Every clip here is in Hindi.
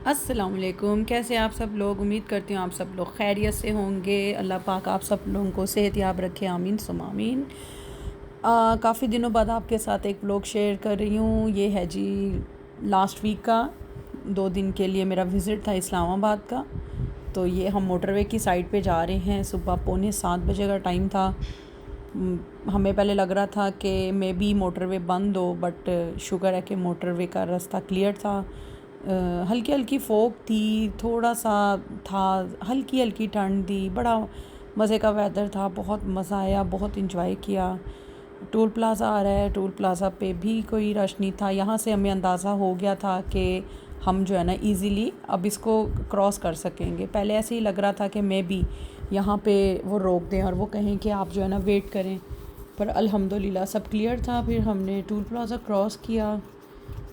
अस्सलामुअलैकुम। कैसे आप सब लोग? उम्मीद करती हूँ आप सब लोग खैरियत से होंगे। अल्लाह पाक आप सब लोगों को सेहतयाब रखे, आमीन सुम आमीन। काफ़ी दिनों बाद आपके साथ एक व्लॉग शेयर कर रही हूँ। ये है जी लास्ट वीक का 2 दिन के लिए मेरा विज़िट था इस्लामाबाद का। तो ये हम मोटरवे की साइड पे जा रहे हैं। सुबह 6:45 का टाइम था। हमें पहले लग रहा था कि मे बी मोटरवे बंद हो, बट शुक्र है कि मोटरवे का रास्ता क्लियर था। हल्की हल्की फोग थी, थोड़ा सा था, हल्की हल्की ठंड थी। बड़ा मज़े का वेदर था, बहुत मज़ा आया, बहुत इंजॉय किया। टोल प्लाज़ा आ रहा है, टोल प्लाज़ा पे भी कोई रश नहीं था। यहाँ से हमें अंदाज़ा हो गया था कि हम जो है ना इजीली अब इसको क्रॉस कर सकेंगे। पहले ऐसे ही लग रहा था कि मे बी यहाँ पे वो रोक दें और वो कहें कि आप जो है ना वेट करें, पर अल्हम्दुलिल्लाह सब क्लियर था। फिर हमने टोल प्लाज़ा क्रॉस किया।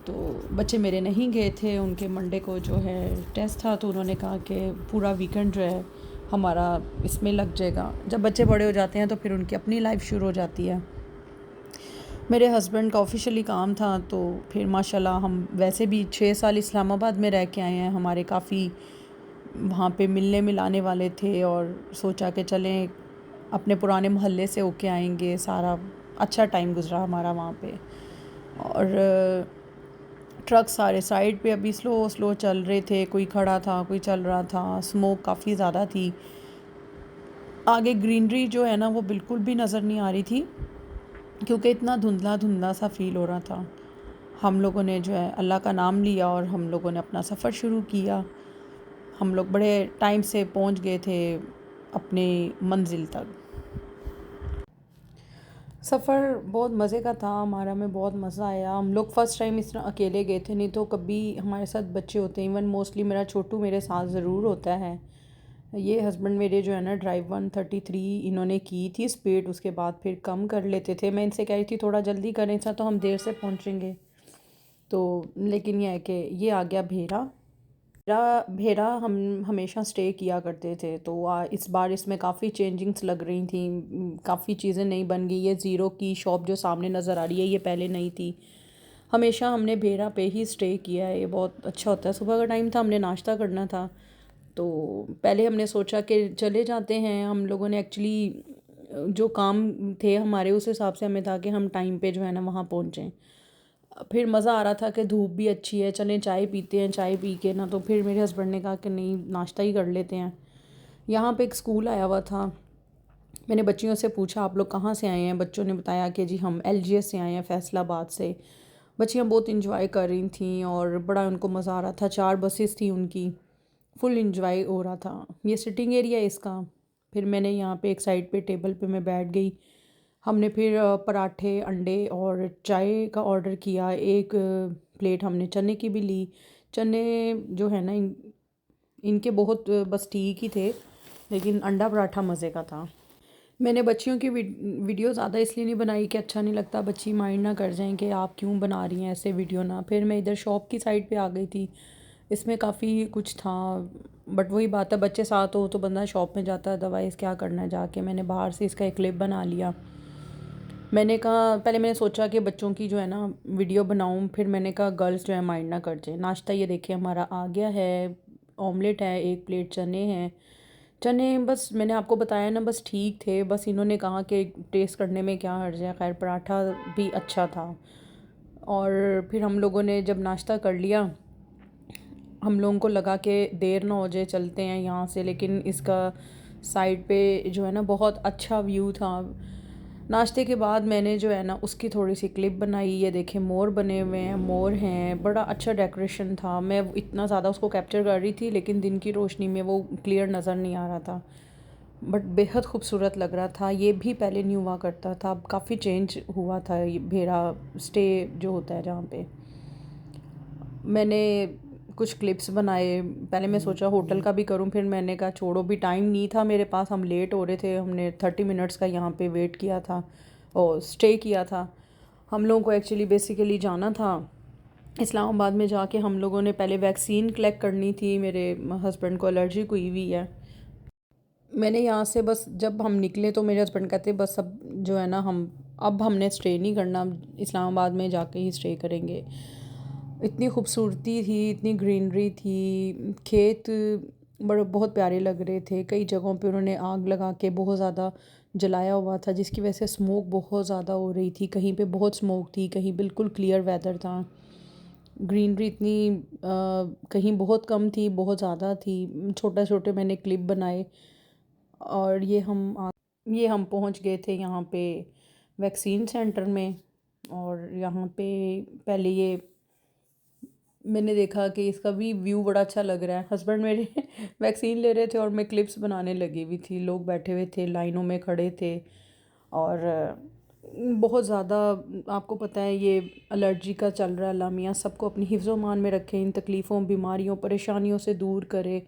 तो बच्चे मेरे नहीं गए थे, उनके मंडे को जो है टेस्ट था, तो उन्होंने कहा कि पूरा वीकेंड जो है हमारा इसमें लग जाएगा। जब बच्चे बड़े हो जाते हैं तो फिर उनकी अपनी लाइफ शुरू हो जाती है। मेरे हस्बैंड का ऑफिशियली काम था, तो फिर माशाल्लाह हम वैसे भी 6 साल इस्लामाबाद में रह के आए हैं। हमारे काफ़ी वहाँ पे मिलने मिलाने वाले थे और सोचा कि चलें अपने पुराने मोहल्ले से होके आएंगे। सारा अच्छा टाइम गुजरा हमारा वहाँ पे। और ट्रक सारे साइड पे अभी स्लो स्लो चल रहे थे, कोई खड़ा था, कोई चल रहा था। स्मोक काफ़ी ज़्यादा थी। आगे ग्रीनरी जो है ना वो बिल्कुल भी नज़र नहीं आ रही थी, क्योंकि इतना धुंधला धुंधला सा फील हो रहा था। हम लोगों ने जो है अल्लाह का नाम लिया और हम लोगों ने अपना सफ़र शुरू किया। हम लोग बड़े टाइम से पहुंच गए थे अपने मंजिल तक। सफ़र बहुत मज़े का था हमारा, में बहुत मज़ा आया। हम लोग फ़र्स्ट टाइम इस तरह अकेले गए थे, नहीं तो कभी हमारे साथ बच्चे होते हैं। इवन मोस्टली मेरा छोटू मेरे साथ ज़रूर होता है। ये हस्बैंड मेरे जो है ना ड्राइव 133 इन्होंने की थी स्पीड, उसके बाद फिर कम कर लेते थे। मैं इनसे कह रही थी थोड़ा जल्दी करें सा, तो हम देर से पहुँचेंगे। तो लेकिन यह है कि ये आ गया भेरा। भेरा भेरा हम हमेशा स्टे किया करते थे, तो इस बार इसमें काफ़ी चेंजिंग्स लग रही थी। काफ़ी चीज़ें नई बन गई। ये ज़ीरो की शॉप जो सामने नज़र आ रही है ये पहले नहीं थी। हमेशा हमने भेरा पे ही स्टे किया है। ये बहुत अच्छा होता है। सुबह का टाइम था, हमने नाश्ता करना था, तो पहले हमने सोचा कि चले जाते हैं। हम लोगों ने एक्चुअली जो काम थे हमारे उस हिसाब से हमें था कि हम टाइम पे जो है ना वहाँ पहुँचें। फिर मज़ा आ रहा था कि धूप भी अच्छी है, चलें चाय पीते हैं। चाय पी के ना तो फिर मेरे हस्बैंड ने कहा कि नहीं नाश्ता ही कर लेते हैं। यहाँ पे एक स्कूल आया हुआ था। मैंने बच्चियों से पूछा आप लोग कहाँ से आए हैं। बच्चों ने बताया कि जी हम LGS से आए हैं, फैसलाबाद से। बच्चियाँ बहुत इंजॉय कर रही थी और बड़ा उनको मज़ा आ रहा था। 4 बसेस थी उनकी, फुल इंजॉय हो रहा था। ये सिटिंग एरिया है इसका। फिर मैंने यहाँ पे एक साइड पे टेबल पे मैं बैठ गई। हमने फिर पराठे, अंडे और चाय का ऑर्डर किया। एक प्लेट हमने चने की भी ली। चने जो है ना इनके बहुत बस ठीक ही थे, लेकिन अंडा पराठा मज़े का था। मैंने बच्चियों की वीडियो ज़्यादा इसलिए नहीं बनाई कि अच्छा नहीं लगता, बच्ची माइंड ना कर जाएं कि आप क्यों बना रही हैं ऐसे वीडियो ना। फिर मैं इधर शॉप की साइड पे आ गई थी। इसमें काफ़ी कुछ था, बट वही बात है बच्चे साथ हो तो बंदा शॉप में जाता है, अदरवाइज़ क्या करना है जाके। मैंने बाहर से इसका एक क्लिप बना लिया। मैंने कहा पहले मैंने सोचा कि बच्चों की जो है ना वीडियो बनाऊं, फिर मैंने कहा गर्ल्स जो है माइंड ना कर जाए। नाश्ता ये देखिए हमारा आ गया है। ऑमलेट है, एक प्लेट चने हैं। चने बस मैंने आपको बताया ना बस ठीक थे। बस इन्होंने कहा कि टेस्ट करने में क्या हर्ज है। खैर पराठा भी अच्छा था। और फिर हम लोगों ने जब नाश्ता कर लिया, हम लोगों को लगा कि देर ना हो जाए, चलते हैं यहाँ से। लेकिन इसका साइड पे जो है ना बहुत अच्छा व्यू था। नाश्ते के बाद मैंने जो है ना उसकी थोड़ी सी क्लिप बनाई। ये देखें मोर बने हुए हैं, मोर हैं, बड़ा अच्छा डेकोरेशन था। मैं इतना ज़्यादा उसको कैप्चर कर रही थी, लेकिन दिन की रोशनी में वो क्लियर नज़र नहीं आ रहा था, बट बेहद खूबसूरत लग रहा था। ये भी पहले नहीं हुआ करता था, अब काफ़ी चेंज हुआ था ये भेड़ा स्टे जो होता है जहाँ पे। मैंने कुछ क्लिप्स बनाए। पहले मैं सोचा होटल का भी करूं, फिर मैंने कहा छोड़ो, भी टाइम नहीं था मेरे पास, हम लेट हो रहे थे। हमने 30 मिनट्स का यहाँ पे वेट किया था और स्टे किया था। हम लोगों को एक्चुअली बेसिकली जाना था इस्लामाबाद में। जाके हम लोगों ने पहले वैक्सीन कलेक्ट करनी थी। मेरे हस्बैंड को एलर्जी हुई हुई है। मैंने यहाँ से बस जब हम निकले तो मेरे हस्बैंड कहते बस अब जो है ना हम अब हमने स्टे नहीं करना, इस्लामाबाद में जाके ही स्टे करेंगे। इतनी खूबसूरती थी, इतनी ग्रीनरी थी, खेत बड़े बहुत प्यारे लग रहे थे। कई जगहों पे उन्होंने आग लगा के बहुत ज़्यादा जलाया हुआ था, जिसकी वजह से स्मोक बहुत ज़्यादा हो रही थी। कहीं पे बहुत स्मोक थी, कहीं बिल्कुल क्लियर वेदर था। ग्रीनरी इतनी कहीं बहुत कम थी, बहुत ज़्यादा थी। छोटे-छोटे मैंने क्लिप बनाए और ये हम पहुंच गए थे यहाँ पे वैक्सीन सेंटर में। और यहाँ पे पहले ये मैंने देखा कि इसका भी व्यू बड़ा अच्छा लग रहा है। हस्बैंड मेरे वैक्सीन ले रहे थे और मैं क्लिप्स बनाने लगी हुई थी। लोग बैठे हुए थे, लाइनों में खड़े थे। और बहुत ज़्यादा आपको पता है ये एलर्जी का चल रहा है। अल्लाह मियाँ सबको अपनी हिफ्ज़ मान में रखे, इन तकलीफ़ों, बीमारियों, परेशानियों से दूर करे।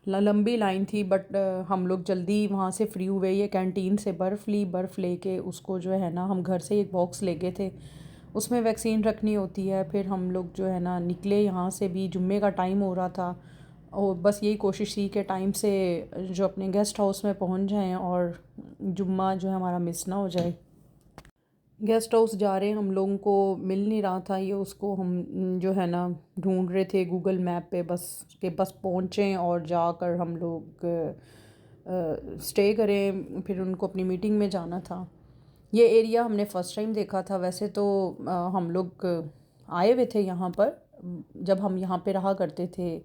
लंबी लाइन थी बट हम लोग जल्दी वहाँ से फ्री हुए। ये कैंटीन से बर्फ़ लेके उसको जो है ना, हम घर से एक बॉक्स ले गए थे, उसमें वैक्सीन रखनी होती है। फिर हम लोग जो है ना निकले यहाँ से भी, जुम्मे का टाइम हो रहा था और बस यही कोशिश थी कि टाइम से जो अपने गेस्ट हाउस में पहुँच जाएं और जुम्मा जो है हमारा मिस ना हो जाए। गेस्ट हाउस जा रहे हैं, हम लोगों को मिल नहीं रहा था ये, उसको हम जो है ना ढूंढ रहे थे गूगल मैप पे, बस पहुँचें और जाकर हम लोग स्टे करें, फिर उनको अपनी मीटिंग में जाना था। ये एरिया हमने फ़र्स्ट टाइम देखा था। वैसे तो हम लोग आए हुए थे यहाँ पर जब हम यहाँ पे रहा करते थे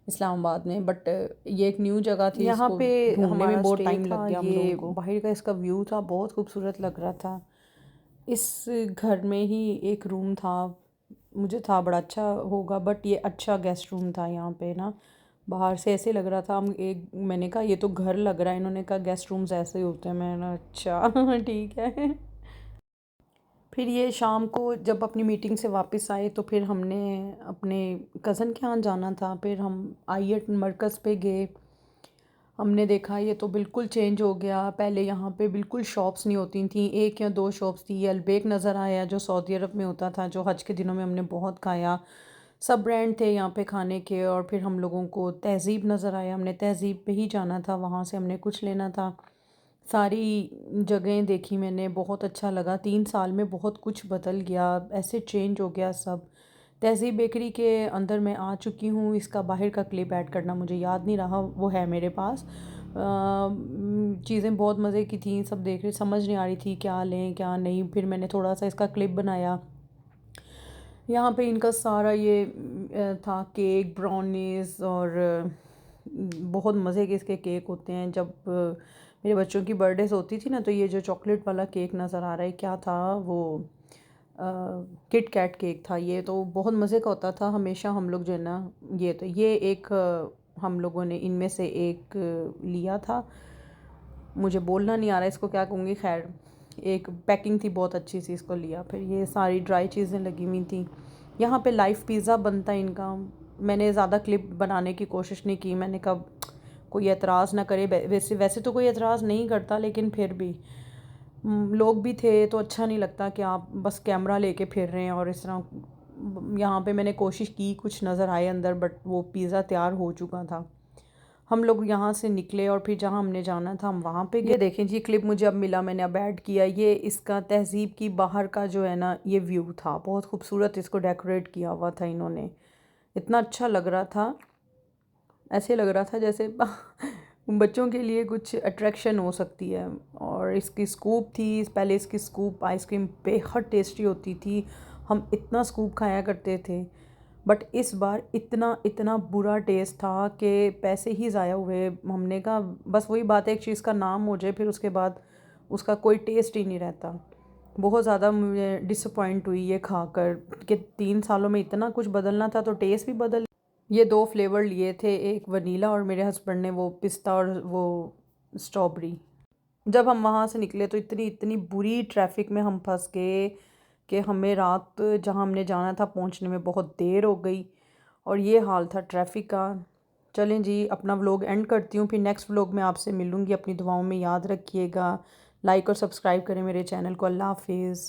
इस्लामाबाद में, बट ये एक न्यू जगह थी, यहाँ इसको पे ढूंढने में हमारा बहुत स्टे टाइम था। लग गया हम ये लोगों को। बाहर का इसका व्यू था, बहुत खूबसूरत लग रहा था। इस घर में ही एक रूम था, मुझे था बड़ा अच्छा होगा, बट ये अच्छा गेस्ट रूम था। यहाँ पे ना बाहर से ऐसे लग रहा था, मैंने कहा ये तो घर लग रहा है। इन्होंने कहा गेस्ट रूम्स ऐसे ही होते हैं। मैंने अच्छा ठीक है। फिर ये शाम को जब अपनी मीटिंग से वापस आए तो फिर हमने अपने कज़न के यहाँ जाना था। फिर हम आईएट मरकज़ पे गए। हमने देखा ये तो बिल्कुल चेंज हो गया। पहले यहाँ पे बिल्कुल शॉप्स नहीं होती थी, एक या दो शॉप्स थी। ये अलबेक नज़र आया जो सऊदी अरब में होता था, जो हज के दिनों में हमने बहुत खाया। सब ब्रांड थे यहाँ पे खाने के। और फिर हम लोगों को तहज़ीब नज़र आया, हमने तहज़ीब पे ही जाना था, वहाँ से हमने कुछ लेना था। सारी जगहें देखी मैंने, बहुत अच्छा लगा। 3 साल में बहुत कुछ बदल गया, ऐसे चेंज हो गया सब। तहज़ीब बेकरी के अंदर मैं आ चुकी हूँ, इसका बाहर का क्लिप ऐड करना मुझे याद नहीं रहा, वो है मेरे पास। चीज़ें बहुत मज़े की थी, सब देख रहे, समझ नहीं आ रही थी क्या लें क्या नहीं। फिर मैंने थोड़ा सा इसका क्लिप बनाया। यहाँ पे इनका सारा ये था केक, ब्राउनीज़ और बहुत मज़े के इसके केक होते हैं। जब मेरे बच्चों की बर्थडेज होती थी ना, तो ये जो चॉकलेट वाला केक नज़र आ रहा है, क्या था वो, किट कैट केक था। ये तो बहुत मज़े का होता था। हमेशा हम लोग जो है ना, ये एक हम लोगों ने इनमें से एक लिया था। मुझे बोलना नहीं आ रहा इसको क्या कहूँगी, खैर एक पैकिंग थी बहुत अच्छी सी, इसको लिया। फिर ये सारी ड्राई चीज़ें लगी हुई थी। यहाँ पे लाइव पिज़्ज़ा बनता है इनका। मैंने ज़्यादा क्लिप बनाने की कोशिश नहीं की, मैंने कहा कोई एतराज़ ना करे। वैसे वैसे तो कोई एतराज़ नहीं करता, लेकिन फिर भी लोग भी थे तो अच्छा नहीं लगता कि आप बस कैमरा लेके फिर रहे हैं और इस तरह। यहाँ पे मैंने कोशिश की कुछ नज़र आए अंदर, बट वो पिज़्ज़ा तैयार हो चुका था। हम लोग यहाँ से निकले और फिर जहाँ हमने जाना था हम वहाँ पे गए। ये देखें जी, क्लिप मुझे अब मिला, मैंने अब ऐड किया। ये इसका तहज़ीब की बाहर का जो है ना ये व्यू था, बहुत खूबसूरत इसको डेकोरेट किया हुआ था इन्होंने, इतना अच्छा लग रहा था। ऐसे लग रहा था जैसे बच्चों के लिए कुछ अट्रैक्शन हो सकती है। और इसकी स्कूप थी, पहले इसकी स्कूप आइसक्रीम बेहद टेस्टी होती थी, हम इतना स्कूप खाया करते थे। बट इस बार इतना इतना बुरा टेस्ट था कि पैसे ही ज़ाया हुए। हमने कहा बस वही बात है, एक चीज़ का नाम हो जाए फिर उसके बाद उसका कोई टेस्ट ही नहीं रहता। बहुत ज़्यादा मुझे डिसअपॉइंट हुई ये खाकर कि 3 सालों में इतना कुछ बदलना था तो टेस्ट भी बदल। ये 2 फ्लेवर लिए थे, एक वनीला और मेरे हस्बैंड ने वो पिस्ता और वो स्ट्रॉबेरी। जब हम वहाँ से निकले तो इतनी इतनी बुरी ट्रैफिक में हम फंस गए कि हमें रात जहाँ हमने जाना था पहुँचने में बहुत देर हो गई। और ये हाल था ट्रैफिक का। चलें जी, अपना व्लॉग एंड करती हूँ, फिर नेक्स्ट व्लॉग में आपसे मिलूँगी। अपनी दुआओं में याद रखिएगा, लाइक और सब्सक्राइब करें मेरे चैनल को। अल्लाह हाफिज़।